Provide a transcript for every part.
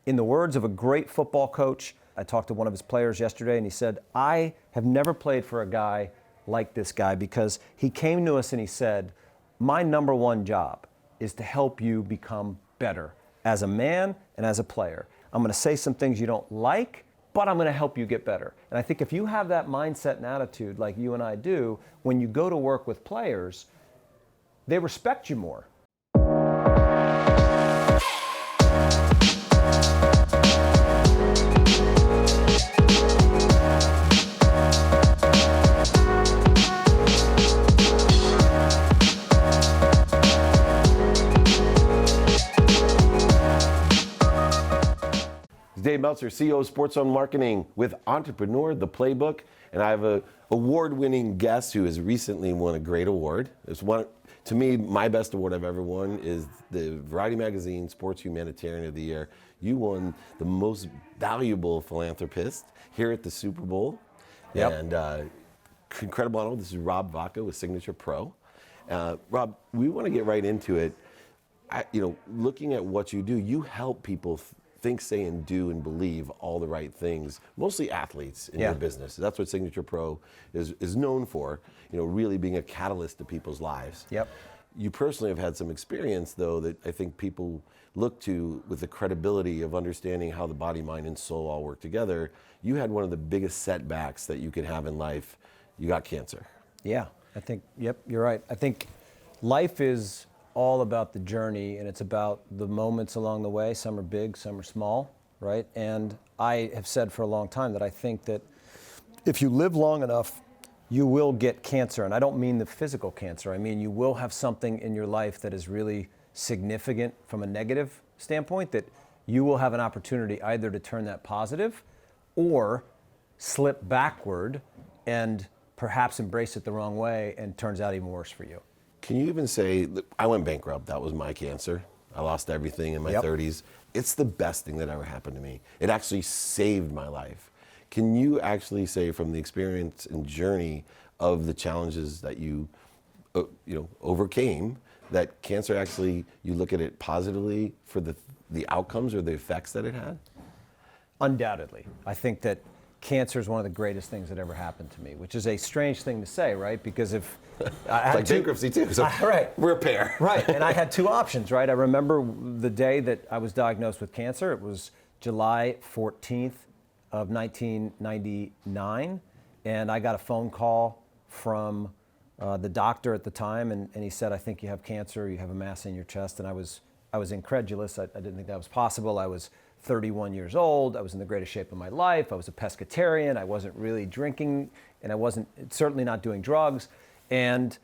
in the words of a great football coach, I talked to one of his players yesterday and he said, I have never played for a guy like this guy because he came to us and he said, my number one job is to help you become better as a man and as a player. I'm going to say some things you don't like, but I'm going to help you get better. And I think if you have that mindset and attitude like you and I do, when you go to work with players, they respect you more. Dave Meltzer, CEO of Sports Zone Marketing with Entrepreneur, the Playbook, and I have an award-winning guest who has recently won a great award. It's one, to me, my best award I've ever won is the Variety Magazine Sports Humanitarian of the Year. You won the most valuable philanthropist here at the Super Bowl. Yep. And incredible honor. This is Rob Vaka with SignaturePro. Rob, we want to get right into it. Looking at what you do, you help people think, say, and do and believe all the right things, mostly athletes in your business. That's what SignaturePro is known for, really being a catalyst to people's lives. Yep. You personally have had some experience, though, that I think people look to with the credibility of understanding how the body, mind, and soul all work together. You had one of the biggest setbacks that you could have in life. You got cancer. Yeah, I think, yep, you're right. I think life is all about the journey, and it's about the moments along the way. Some are big, some are small, right? And I have said for a long time that I think that if you live long enough, you will get cancer. And I don't mean the physical cancer. I mean, you will have something in your life that is really significant from a negative standpoint, that you will have an opportunity either to turn that positive or slip backward and perhaps embrace it the wrong way and turns out even worse for you. Can you even say, I went bankrupt, that was my cancer. I lost everything in my 30s. It's the best thing that ever happened to me. It actually saved my life. Can you actually say from the experience and journey of the challenges that you overcame, that cancer actually, you look at it positively for the outcomes or the effects that it had? Undoubtedly. I think that cancer is one of the greatest things that ever happened to me, which is a strange thing to say, right? Because if I had like bankruptcy too, so right, we're a pair. Right, and I had two options, right? I remember the day that I was diagnosed with cancer. It was July 14th of 1999, and I got a phone call from the doctor at the time, and he said, I think you have cancer, you have a mass in your chest, and I was incredulous. I didn't think that was possible. I was 31 years old. I was in the greatest shape of my life. I was a pescatarian. I wasn't really drinking, and I wasn't certainly not doing drugs. And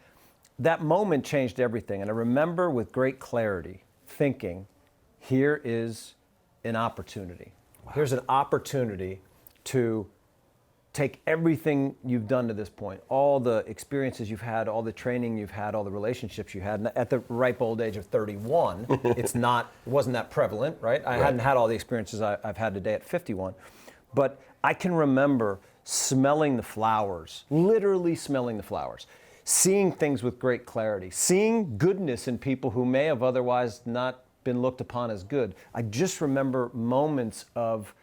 that moment changed everything. And I remember with great clarity thinking, here is an opportunity. Wow. Here's an opportunity to take everything you've done to this point, all the experiences you've had, all the training you've had, all the relationships you had. And at the ripe old age of 31, it wasn't that prevalent, right? I hadn't had all the experiences I've had today at 51. But I can remember smelling the flowers, literally smelling the flowers, seeing things with great clarity, seeing goodness in people who may have otherwise not been looked upon as good. I just remember moments of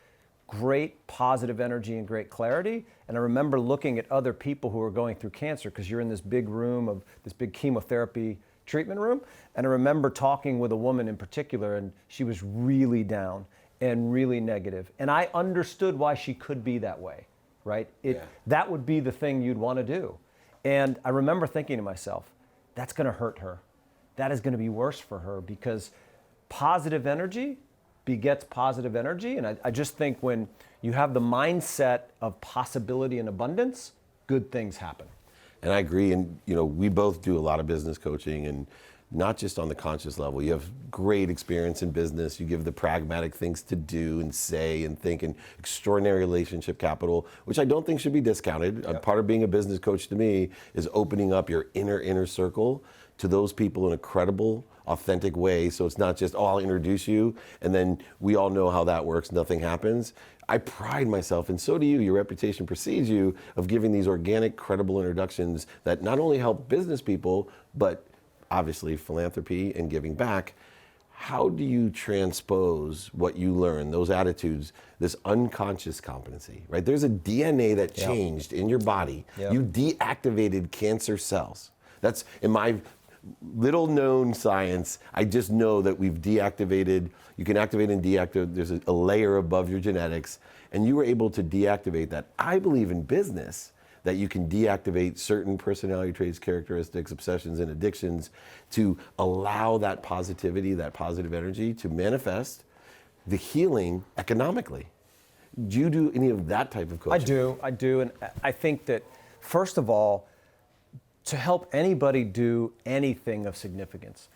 great positive energy and great clarity. And I remember looking at other people who were going through cancer, because you're in this big room of this big chemotherapy treatment room. And I remember talking with a woman in particular, and she was really down and really negative. And I understood why she could be that way, right? That would be the thing you'd want to do. And I remember thinking to myself, that's going to hurt her. That is going to be worse for her, because positive energy begets positive energy. And I just think when you have the mindset of possibility and abundance, good things happen. And I agree. And, we both do a lot of business coaching, and not just on the conscious level. You have great experience in business. You give the pragmatic things to do and say and think, and extraordinary relationship capital, which I don't think should be discounted. Yep. Part of being a business coach to me is opening up your inner circle to those people in a credible, authentic way. So it's not just, I'll introduce you, and then we all know how that works, nothing happens. I pride myself, and so do you, your reputation precedes you, of giving these organic, credible introductions that not only help business people, but obviously philanthropy and giving back. how do you transpose what you learn, those attitudes, this unconscious competency, right? There's a DNA that changed in your body. Yep. You deactivated cancer cells. That's in my little known science. I just know that we've deactivated, you can activate and deactivate, there's a layer above your genetics, and you were able to deactivate that. I believe in business that you can deactivate certain personality traits, characteristics, obsessions, and addictions to allow that positivity, that positive energy to manifest the healing economically. Do you do any of that type of coaching? I do, and I think that, first of all, to help anybody do anything of significance,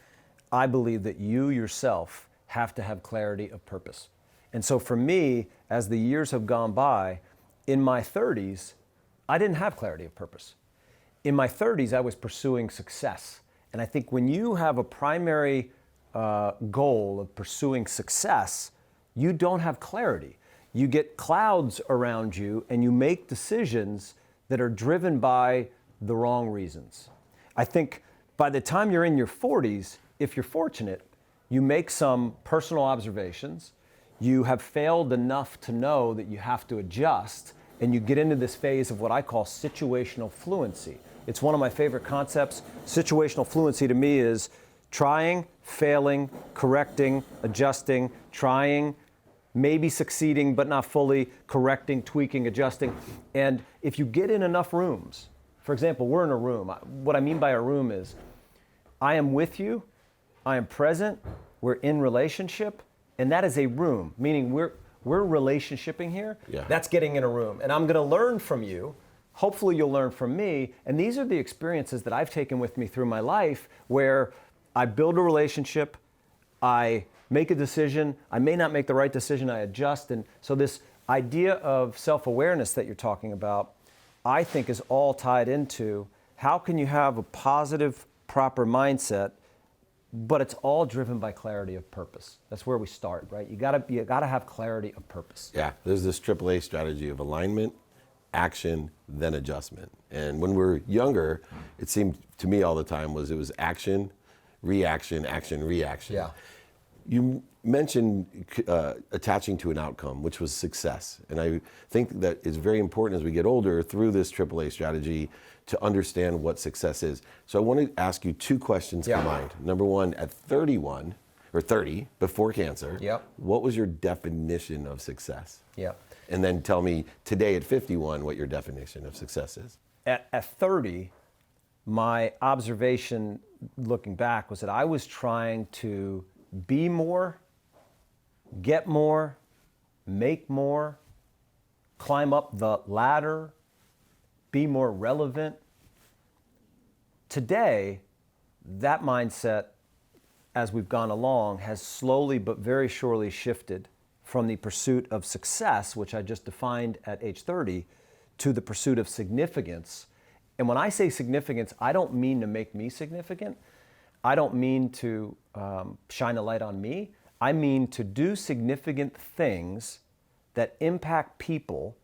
I believe that you yourself have to have clarity of purpose. And so for me, as the years have gone by, in my 30s, I didn't have clarity of purpose. In my 30s, I was pursuing success. And I think when you have a primary goal of pursuing success, you don't have clarity. You get clouds around you and you make decisions that are driven by the wrong reasons. I think by the time you're in your 40s, if you're fortunate, you make some personal observations, you have failed enough to know that you have to adjust, and you get into this phase of what I call situational fluency. It's one of my favorite concepts. Situational fluency to me is trying, failing, correcting, adjusting, trying, maybe succeeding but not fully, correcting, tweaking, adjusting. And if you get in enough rooms, for example, we're in a room. What I mean by a room is I am with you, I am present, we're in relationship, and that is a room, meaning we're relationshiping here. Yeah. That's getting in a room. And I'm going to learn from you. Hopefully you'll learn from me. And these are the experiences that I've taken with me through my life where I build a relationship, I make a decision, I may not make the right decision, I adjust. And so this idea of self-awareness that you're talking about, I think is all tied into how can you have a positive, proper mindset, but it's all driven by clarity of purpose. That's where we start, right? You gotta have clarity of purpose. Yeah, there's this AAA strategy of alignment, action, then adjustment. And when we're younger, it seemed to me all the time it was action, reaction, action, reaction. Yeah. You mentioned attaching to an outcome, which was success. And I think that it's very important as we get older through this AAA strategy to understand what success is. So I want to ask you two questions combined. Number one, at 31 or 30, before cancer, what was your definition of success? And then tell me today at 51 what your definition of success is. At 30, my observation looking back was that I was trying to be more, get more, make more, climb up the ladder, be more relevant. Today, that mindset, as we've gone along, has slowly but very surely shifted from the pursuit of success, which I just defined at age 30, to the pursuit of significance. And when I say significance, I don't mean to make me significant. I don't mean to shine a light on me. I mean to do significant things that impact people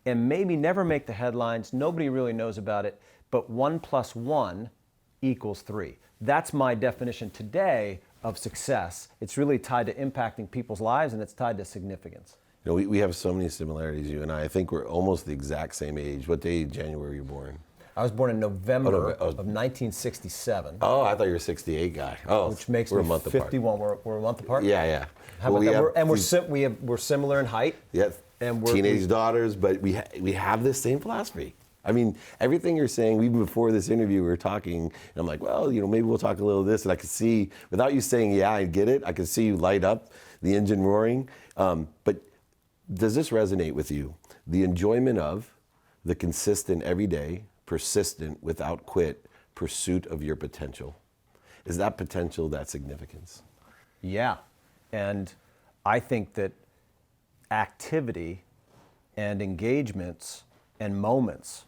and maybe never make the headlines. Nobody really knows about it, but 1 + 1 = 3. That's my definition today of success. It's really tied to impacting people's lives, and it's tied to significance. You know, we have so many similarities, you and I. I think we're almost the exact same age. What day in January were you born? I was born in November of 1967. Oh, I thought you were a 68 guy. Oh, which makes we're me a month 51. We're a month apart. Yeah. How about that? We're similar in height. Yeah, and we're teenage daughters, but we have this same philosophy. I mean, everything you're saying, even before this interview, we were talking, and I'm like, well, maybe we'll talk a little of this, and I could see, without you saying, yeah, I get it, I could see you light up, the engine roaring. But does this resonate with you? The enjoyment of the consistent, everyday, persistent, without quit pursuit of your potential. Is that potential that significance? Yeah, and I think that activity and engagements and moments,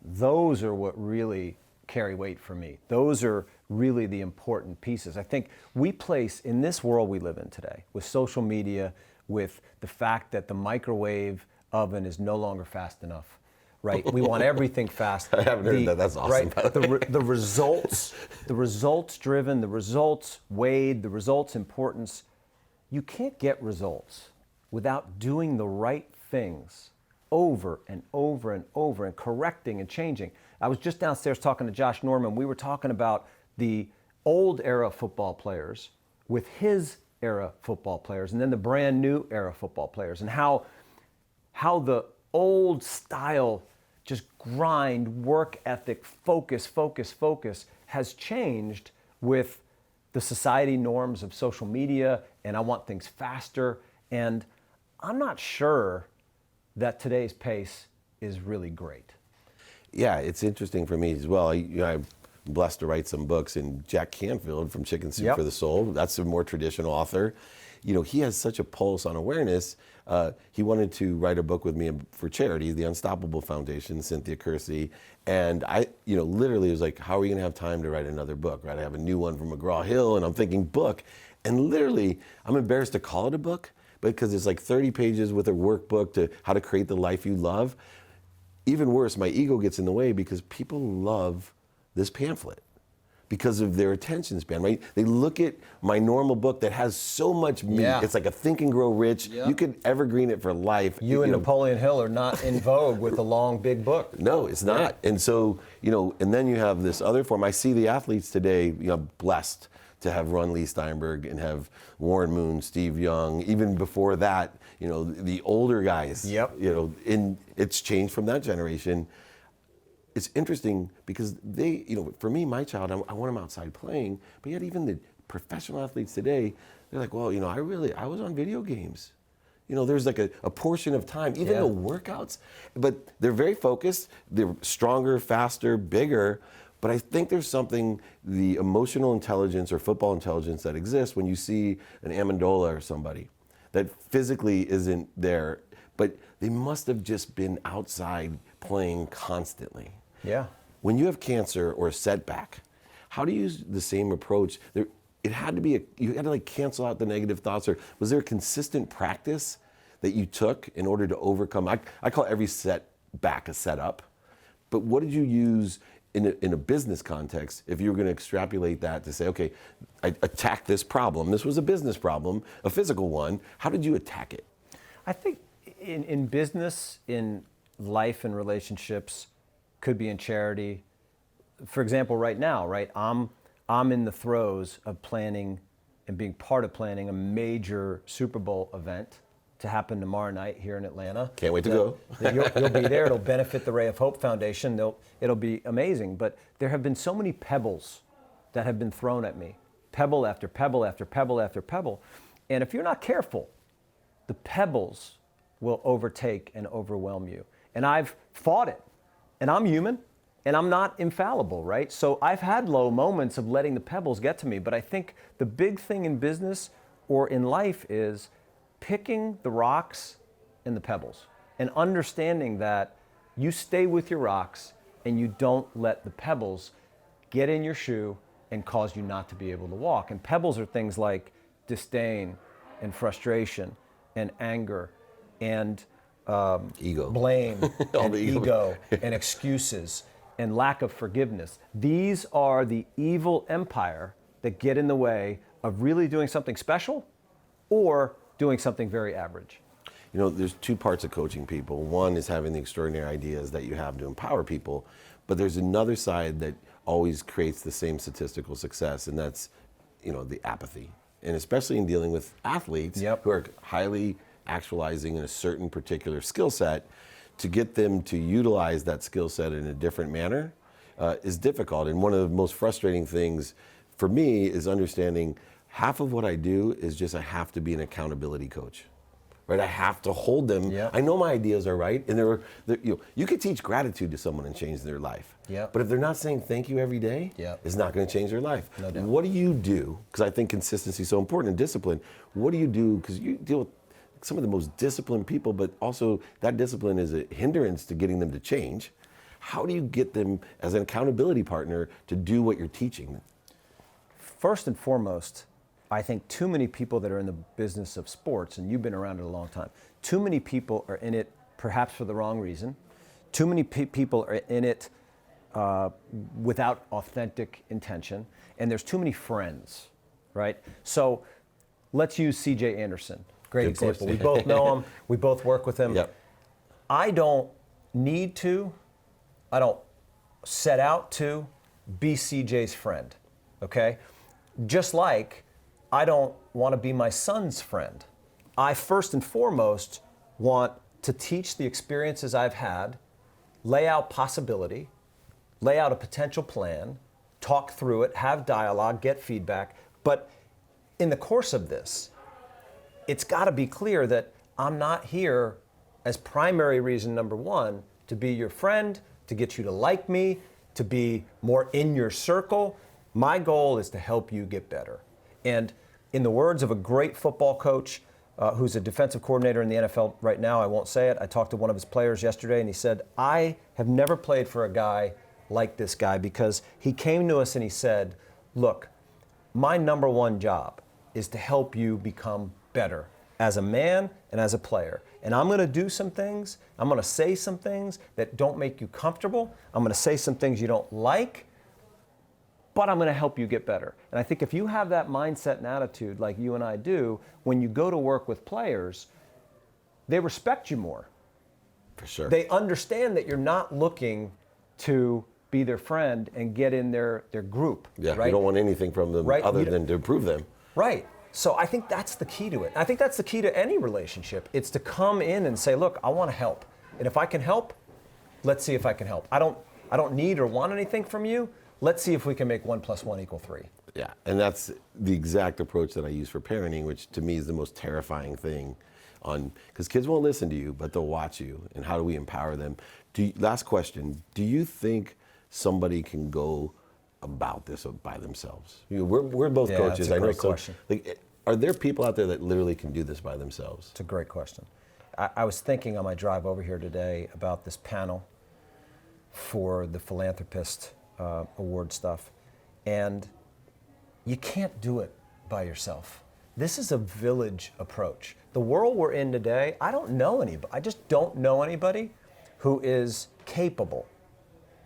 those are what really carry weight for me. Those are really the important pieces. I think we place, in this world we live in today, with social media, with the fact that the microwave oven is no longer fast enough, right? We want everything fast. I haven't heard that. That's awesome. Right? The results driven, the results weighed, the results importance. You can't get results without doing the right things over and over and over and correcting and changing. I was just downstairs talking to Josh Norman. We were talking about the old era football players with his era football players, and then the brand new era football players, and how the old style, just grind, work ethic, focus has changed with the society norms of social media, and I want things faster. And I'm not sure that today's pace is really great. Yeah, it's interesting for me as well. I'm blessed to write some books, and Jack Canfield from Chicken Soup for the Soul, that's a more traditional author. He has such a pulse on awareness. He wanted to write a book with me for charity, the Unstoppable Foundation, Cynthia Kersey. And I, literally was like, how are we going to have time to write another book, right? I have a new one from McGraw-Hill, and I'm thinking book. And literally, I'm embarrassed to call it a book, because it's like 30 pages with a workbook to how to create the life you love. Even worse, my ego gets in the way because people love this pamphlet because of their attention span, right? They look at my normal book that has so much meat. Yeah. It's like a Think and Grow Rich. Yeah. You could evergreen it for life. You and Napoleon Hill are not in vogue with a long, big book. No, it's not. And so, and then you have this other form. I see the athletes today, blessed to have run Lee Steinberg and have Warren Moon, Steve Young, even before that, the older guys. Yep. And it's changed from that generation. It's interesting because they, for me, my child, I want him outside playing, but yet even the professional athletes today, they're like, well, I was on video games. There's like a portion of time, even the workouts, but they're very focused, they're stronger, faster, bigger, but I think there's something, the emotional intelligence or football intelligence that exists when you see an Amendola or somebody that physically isn't there, but they must have just been outside playing constantly. Yeah. When you have cancer or a setback, how do you use the same approach? It had to be, you had to cancel out the negative thoughts, or was there a consistent practice that you took in order to overcome? I call every setback a setup, but what did you use in a business context if you were going to extrapolate that to say, okay, I attacked this problem. This was a business problem, a physical one. How did you attack it? I think in business, in life and relationships, could be in charity. For example, right now, right, I'm in the throes of planning and being part of planning a major Super Bowl event to happen tomorrow night here in Atlanta. Can't wait to go. You'll be there. It'll benefit the Ray of Hope Foundation. It'll be amazing. But there have been so many pebbles that have been thrown at me, pebble after pebble after pebble after pebble. And if you're not careful, the pebbles will overtake and overwhelm you. And I've fought it. And I'm human, and I'm not infallible, right? So I've had low moments of letting the pebbles get to me. But I think the big thing in business or in life is picking the rocks and the pebbles and understanding that you stay with your rocks and you don't let the pebbles get in your shoe and cause you not to be able to walk. And pebbles are things like disdain and frustration and anger and ego, blame, all and the ego and excuses and lack of forgiveness. These are the evil empire that get in the way of really doing something special or doing something very average. There's two parts of coaching people. One is having the extraordinary ideas that you have to empower people, but there's another side that always creates the same statistical success, and that's, the apathy. And especially in dealing with athletes who are highly actualizing in a certain particular skill set, to get them to utilize that skill set in a different manner is difficult. And one of the most frustrating things for me is understanding half of what I do is just I have to be an accountability coach, right? I have to hold them. Yep. I know my ideas are right, and you could teach gratitude to someone and change their life. Yep. But if they're not saying thank you every day, it's not going to change their life. No doubt. What do you do? Because I think consistency is so important, and discipline. What do you do? Because you deal with some of the most disciplined people, but also that discipline is a hindrance to getting them to change. How do you get them as an accountability partner to do what you're teaching? First and foremost, I think too many people that are in the business of sports, and you've been around it a long time, too many people are in it perhaps for the wrong reason. Too many people are in it without authentic intention, and there's too many friends, right? So let's use C.J. Anderson. Great example. We both know him. We both work with him. Yep. I don't set out to be CJ's friend, okay? Just like I don't want to be my son's friend. I first and foremost want to teach the experiences I've had, lay out possibility, lay out a potential plan, talk through it, have dialogue, get feedback. But in the course of this, it's got to be clear that I'm not here as primary reason number one to be your friend, to get you to like me, to be more in your circle. My goal is to help you get better. And in the words of a great football coach who's a defensive coordinator in the NFL right now, I won't say it, I talked to one of his players yesterday and he said, I have never played for a guy like this guy because he came to us and he said, look, my number one job is to help you become better as a man and as a player. And I'm going to do some things, I'm going to say some things that don't make you comfortable. I'm going to say some things you don't like, but I'm going to help you get better. And I think if you have that mindset and attitude like you and I do, when you go to work with players, they respect you more. For sure. They understand that you're not looking to be their friend and get in their group. Yeah, right? you don't want anything from them other than to improve them. Right. So I think that's the key to it. I think that's the key to any relationship. It's to come in and say, look, I want to help. And if I can help, let's see if I can help. I don't need or want anything from you. Let's see if we can make 1 + 1 = 3. Yeah, and that's the exact approach that I use for parenting, which to me is the most terrifying thing because kids won't listen to you, but they'll watch you. And how do we empower them? Last question, do you think somebody can go about this by themselves? We're both coaches. That's a I know. great question. Are there people out there that literally can do this by themselves? It's a great question. I was thinking on my drive over here today about this panel for the philanthropist award stuff, and you can't do it by yourself. This is a village approach. The world we're in today, I don't know anybody. I just don't know anybody who is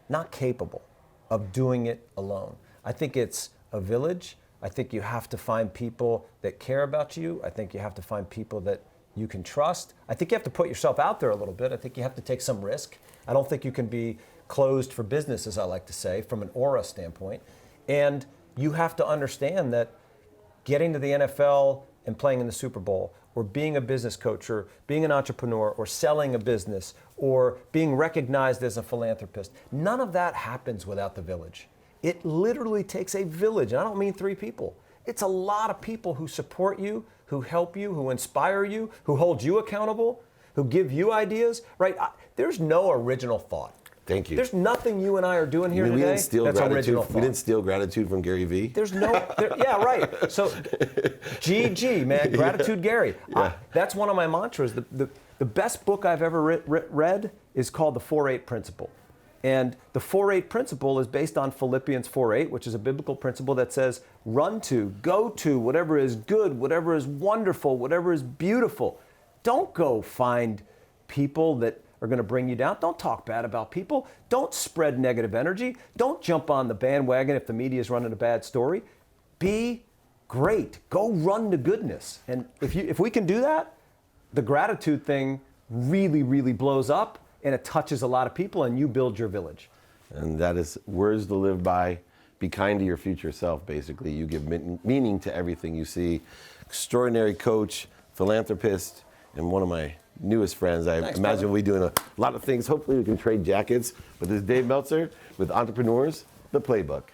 not capable of doing it alone. I think it's a village. I think you have to find people that care about you. I think you have to find people that you can trust. I think you have to put yourself out there a little bit. I think you have to take some risk. I don't think you can be closed for business, as I like to say, from an aura standpoint. And you have to understand that getting to the NFL and playing in the Super Bowl, or being a business coach, or being an entrepreneur, or selling a business, or being recognized as a philanthropist, none of that happens without the village. It literally takes a village, and I don't mean 3 people. It's a lot of people who support you, who help you, who inspire you, who hold you accountable, who give you ideas, right? There's no original thought. Thank you. There's nothing you and I are doing here today that's original thought. We didn't steal gratitude from Gary Vee. Yeah, right. So, GG, man, gratitude, Gary. Yeah. That's one of my mantras. The best book I've ever read is called The 4-8 Principle. And the 4-8 principle is based on Philippians 4:8, which is a biblical principle that says, run to, go to whatever is good, whatever is wonderful, whatever is beautiful. Don't go find people that are going to bring you down. Don't talk bad about people. Don't spread negative energy. Don't jump on the bandwagon if the media is running a bad story. Be great. Go run to goodness. And if we can do that, the gratitude thing really, really blows up, and it touches a lot of people, and you build your village. And that is words to live by. Be kind to your future self, basically. You give meaning to everything you see. Extraordinary coach, philanthropist, and one of my newest friends. Thanks, imagine we'll be doing a lot of things. Hopefully we can trade jackets. But this is Dave Meltzer with Entrepreneurs, The Playbook.